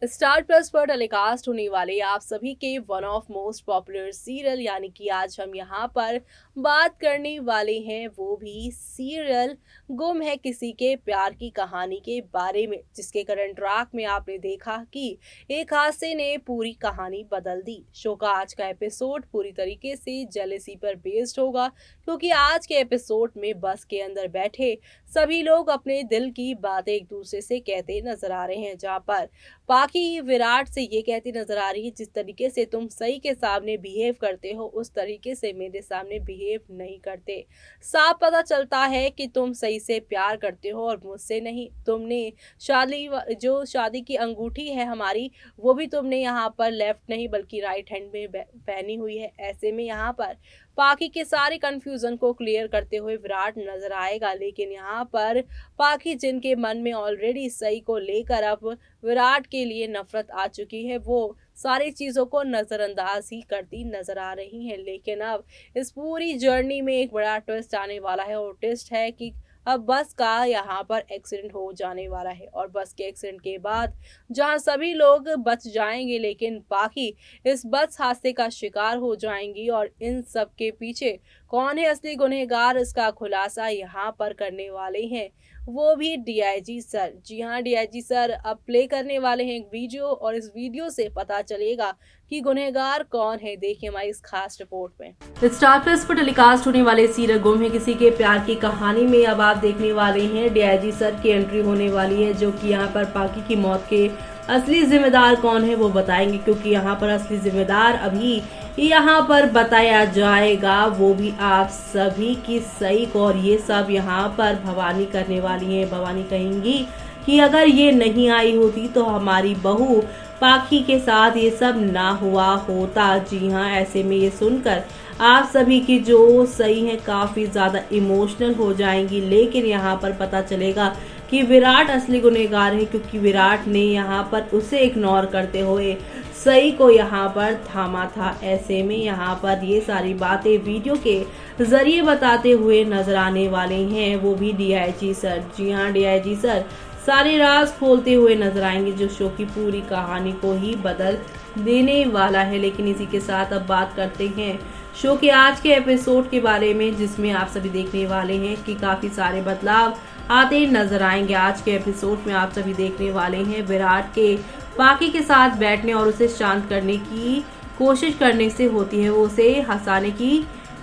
Star plus पर telecast होने वाले आप सभी के one of most popular serial यानी कि आज हम यहाँ पर बात करने वाले हैं वो भी सीरियल गुम है किसी के प्यार की कहानी के बारे में, जिसके करंट ट्रैक में आपने देखा कि एक हादसे ने पूरी कहानी बदल दी। शो का आज का एपिसोड पूरी तरीके से जेलेसी पर बेस्ड होगा, क्योंकि आज के एपिसोड में बस के अंदर बैठे सभी लोग अपने दिल की बातें एक दूसरे से कहते नजर आ रहे हैं, जहाँ पर पाकी विराट से ये कहती नजर आ रही है, जिस तरीके से तुम सही के सामने बिहेव करते हो उस तरीके से मेरे सामने बिहेव नहीं करते। साफ पता चलता है कि तुम सही से प्यार करते हो और मुझसे नहीं। तुमने शादी की अंगूठी है हमारी, वो भी तुमने यहाँ पर लेफ्ट नहीं बल्कि राइट हैंड में पहनी हुई है। ऐसे में यहाँ पर पाकी के सारे कंफ्यूजन को क्लियर करते हुए विराट नजर आएगा, लेकिन यहाँ पर पाकी जिनके मन में ऑलरेडी सही को लेकर अब विराट के लिए नफरत आ चुकी है, वो सारी चीजों को नजरअंदाज ही करती नजर आ रही हैं। लेकिन अब इस पूरी जर्नी में एक बड़ा ट्विस्ट आने वाला है, और ट्विस्ट है कि अब बस का यहाँ पर एक्सीडेंट हो जाने वाला है, और बस के एक्सीडेंट के बाद जहाँ सभी लोग बच जाएंगे, लेकिन बाकी इस बस हादसे का शिकार हो जाएंगी। और इन सब के पीछे कौन है असली गुनहगार, इसका खुलासा यहाँ पर करने वाले हैं वो भी डीआईजी सर। जी हाँ, डीआईजी सर अब प्ले करने वाले हैं एक वीडियो, और इस वीडियो से पता चलेगा कि गुनहगार कौन है। देखिए हमारी इस खास रिपोर्ट में। स्टार प्लस पर टेलीकास्ट होने वाले सीरियल गुम है किसी के प्यार की कहानी में अब आप देखने वाले हैं डीआईजी सर की एंट्री होने वाली है, जो कि यहाँ पर पाकी की मौत के असली जिम्मेदार कौन है वो बताएंगे, क्योंकि यहाँ पर असली जिम्मेदार अभी यहाँ पर बताया जाएगा, वो भी आप सभी की सही को। और ये सब यहाँ पर भवानी करने वाली है। भवानी कहेंगी कि अगर ये नहीं आई होती तो हमारी बहू पाखी के साथ ये सब ना हुआ होता। जी हाँ, ऐसे में ये सुनकर आप सभी की जो सही है काफी ज्यादा इमोशनल हो जाएंगी। लेकिन यहाँ पर पता चलेगा कि विराट असली गुनहगार है, क्योंकि विराट ने यहाँ पर उसे इग्नोर करते हुए सही को यहाँ पर थामा था। ऐसे में यहाँ पर ये सारी बातें वीडियो के जरिए बताते हुए नजर आने वाले हैं वो भी डीआईजी सर। जी हाँ, डीआईजी सर सारे राज खोलते हुए नजर आएंगे, जो शो की पूरी कहानी को ही बदल देने वाला है। लेकिन इसी के साथ अब बात करते हैं शो के आज के एपिसोड के बारे में, जिसमें आप सभी देखने वाले हैं कि काफी सारे बदलाव आते नजर आएंगे। आज के एपिसोड में आप सभी देखने वाले हैं विराट के पाकी के साथ बैठने और उसे शांत करने की कोशिश करने से होती है। वो उसे हंसाने के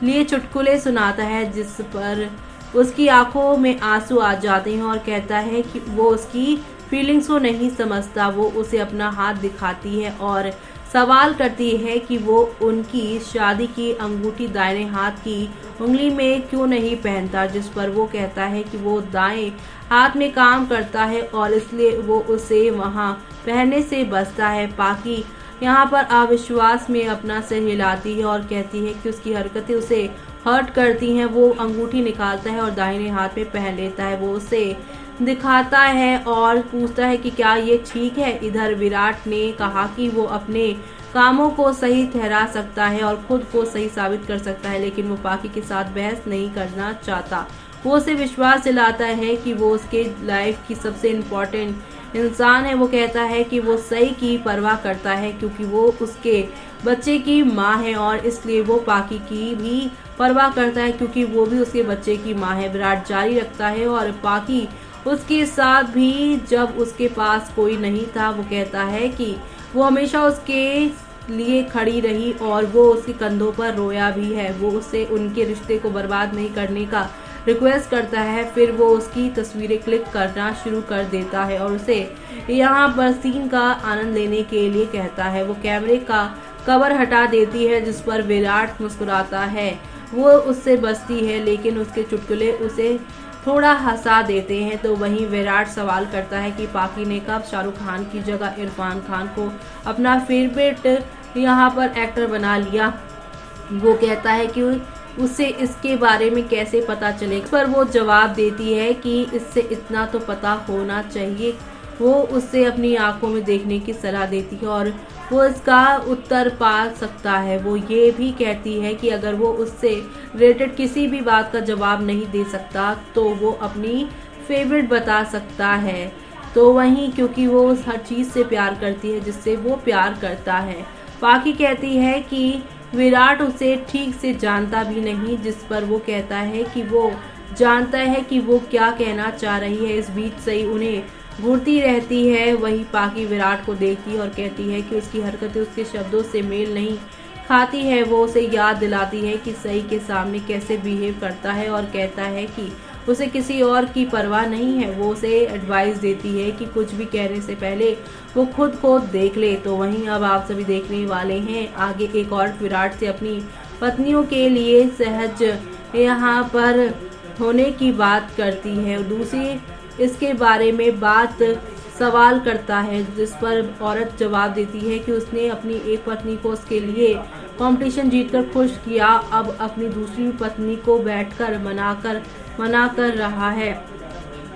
लिए चुटकुले सुनाता है, जिस पर उसकी आंखों में आंसू आ जाते हैं और कहता है कि वो उसकी फीलिंग्स को नहीं समझता। वो उसे अपना हाथ दिखाती है और सवाल करती है कि वो उनकी शादी की अंगूठी दाहिने हाथ की उंगली में क्यों नहीं पहनता, जिस पर वो कहता है कि वो दाएं हाथ में काम करता है और इसलिए वो उसे वहां पहनने से बचता है। पाकी यहाँ पर अविश्वास में अपना सिर हिलाती है और कहती है कि उसकी हरकतें उसे हर्ट करती हैं। वो अंगूठी निकालता है और दाहिने हाथ में पहन लेता है। वो उसे दिखाता है और पूछता है कि क्या ये ठीक है। इधर विराट ने कहा कि वो अपने कामों को सही ठहरा सकता है और खुद को सही साबित कर सकता है, लेकिन वो पाकी के साथ बहस नहीं करना चाहता। वो उसे विश्वास दिलाता है कि वो उसके लाइफ की सबसे इम्पोर्टेंट इंसान है। वो कहता है कि वो सही की परवाह करता है, क्योंकि वो उसके बच्चे की माँ है, और इसलिए वो पाकी की भी परवाह करता है, क्योंकि वो भी उसके बच्चे की माँ है। विराट जारी रखता है और पाकी उसके साथ भी जब उसके पास कोई नहीं था, वो कहता है कि वो हमेशा उसके लिए खड़ी रही और वो उसके कंधों पर रोया भी है। वो उससे उनके रिश्ते को बर्बाद नहीं करने का रिक्वेस्ट करता है। फिर वो उसकी तस्वीरें क्लिक करना शुरू कर देता है और उसे यहाँ पर सीन का आनंद लेने के लिए कहता है। वो कैमरे का कवर हटा देती है, जिस पर विराट मुस्कुराता है। वो उससे बचती है, लेकिन उसके चुटकुले उसे थोड़ा हंसा देते हैं। तो वहीं विराट सवाल करता है कि पाकी ने कब शाहरुख खान की जगह इरफान खान को अपना फेवरेट यहाँ पर एक्टर बना लिया। वो कहता है कि उसे इसके बारे में कैसे पता चले, पर वो जवाब देती है कि इससे इतना तो पता होना चाहिए। वो उससे अपनी आंखों में देखने की सलाह देती है और वो इसका उत्तर पा सकता है। वो ये भी कहती है कि अगर वो उससे रिलेटेड किसी भी बात का जवाब नहीं दे सकता तो वो अपनी फेवरेट बता सकता है। तो वहीं क्योंकि वो उस हर चीज़ से प्यार करती है जिससे वो प्यार करता है। पाखी कहती है कि विराट उसे ठीक से जानता भी नहीं, जिस पर वो कहता है कि वो जानता है कि वो क्या कहना चाह रही है। इस बीच सई उन्हें घूरती रहती है। वही पाखी विराट को देखती है और कहती है कि उसकी हरकतें उसके शब्दों से मेल नहीं खाती है। वो उसे याद दिलाती है कि सई के सामने कैसे बिहेव करता है और कहता है कि उसे किसी और की परवाह नहीं है। वो उसे एडवाइस देती है कि कुछ भी कहने से पहले वो खुद को देख ले। तो वहीं अब आप सभी देखने वाले हैं आगे एक और विराट से अपनी पत्नियों के लिए सहज यहाँ पर होने की बात करती है, दूसरी इसके बारे में बात सवाल करता है, जिस पर औरत जवाब देती है कि उसने अपनी एक पत्नी को उसके लिए कंपटीशन जीतकर खुश किया, अब अपनी दूसरी पत्नी को बैठकर मना कर रहा है।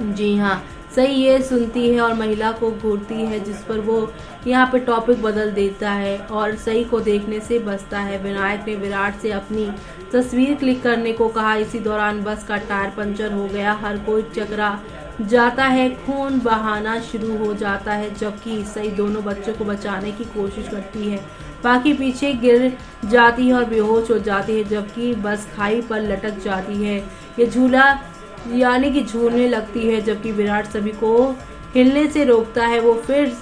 जी हाँ, सही ये सुनती है और महिला को घूरती है, जिस पर वो यहाँ पे टॉपिक बदल देता है और सही को देखने से बचता है। विनायक ने विराट से अपनी तस्वीर क्लिक करने को कहा। इसी दौरान बस का टायर पंचर हो गया, हर कोई चकरा जाता है, खून बहाना शुरू हो जाता है, जबकि सई दोनों बच्चों को बचाने की कोशिश करती है। बाकी पीछे गिर जाती है और बेहोश हो जाती है, जबकि बस खाई पर लटक जाती है। ये झूला यानी कि झूलने लगती है, जबकि विराट सभी को हिलने से रोकता है। वो फिर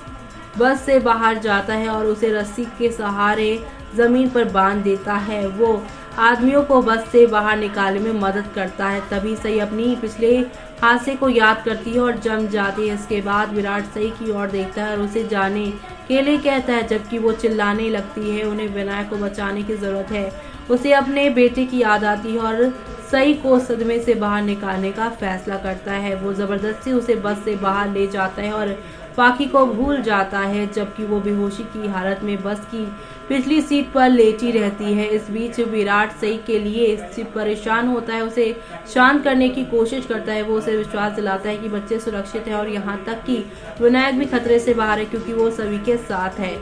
बस से बाहर जाता है और उसे रस्सी के सहारे जमीन पर बांध देता है। वो आदमियों को बस से बाहर निकालने में मदद करता है। तभी सई अपनी पिछले हादसे को याद करती है और जम जाती है। इसके बाद विराट सई की ओर देखता है और उसे जाने के लिए कहता है, जबकि वो चिल्लाने लगती है। उन्हें विनायक को बचाने की जरूरत है। उसे अपने बेटे की याद आती है और सई को सदमे से बाहर निकालने का फैसला करता है। वो जबरदस्ती उसे बस से बाहर ले जाता है और पाखी को भूल जाता है, जबकि वो बेहोशी की हालत में बस की पिछली सीट पर लेटी रहती है। इस बीच विराट सई के लिए परेशान होता है, उसे शांत करने की कोशिश करता है। वो उसे विश्वास दिलाता है कि बच्चे सुरक्षित हैं और यहाँ तक कि विनायक भी खतरे से बाहर है, क्योंकि वो सभी के साथ है।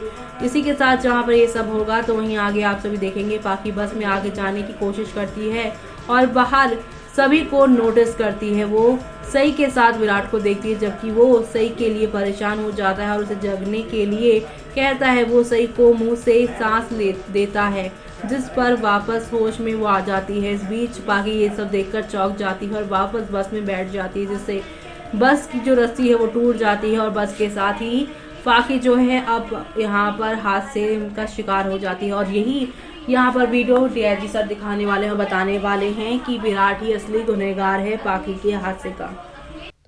इसी के साथ जहाँ पर ये सब होगा तो वहीं आगे आप सभी देखेंगे पाखी बस में आगे जाने की कोशिश करती है और बाहर सभी को नोटिस करती है। वो सई के साथ विराट को देखती है, जबकि वो सई के लिए परेशान हो जाता है और उसे जगने के लिए कहता है। वो सई को मुंह से सांस देता है, जिस पर वापस होश में वो आ जाती है। इस बीच पाखी ये सब देखकर चौंक जाती है और वापस बस में बैठ जाती है, जिससे बस की जो रस्सी है वो टूट जाती है और बस के साथ ही पाखी जो है अब यहाँ पर हादसे का शिकार हो जाती है। और यही यहाँ पर वीडियो डीआईजी सर दिखाने वाले हैं, बताने वाले हैं कि विराट ही असली गुनहगार है पाखी के हादसे का।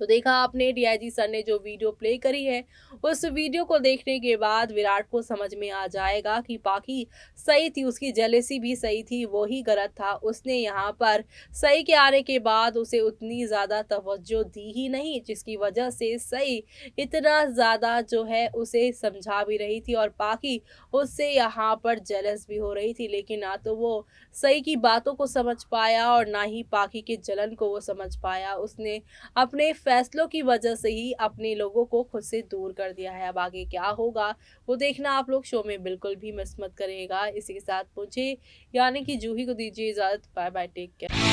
तो देखा आपने डीआईजी सर ने जो वीडियो प्ले करी है, उस वीडियो को देखने के बाद विराट को समझ में आ जाएगा कि पाखी सही थी, उसकी जेलेसी भी सही थी, वो ही गलत था। उसने यहाँ पर सही के आने के बाद उसे उतनी ज़्यादा तवज्जो दी ही नहीं, जिसकी वजह से सही इतना ज़्यादा जो है उसे समझा भी रही थी और पाखी उससे यहाँ पर जेलस भी हो रही थी। लेकिन ना तो वो सही की बातों को समझ पाया और ना ही पाखी के जलन को वो समझ पाया। उसने अपने फैसलों की वजह से ही अपने लोगों को खुद से दूर कर दिया है। अब आगे क्या होगा वो देखना आप लोग शो में बिल्कुल भी मिस मत करिएगा। इसी के साथ मुझे यानी कि जूही को दीजिए इजाजत। Bye bye, take care.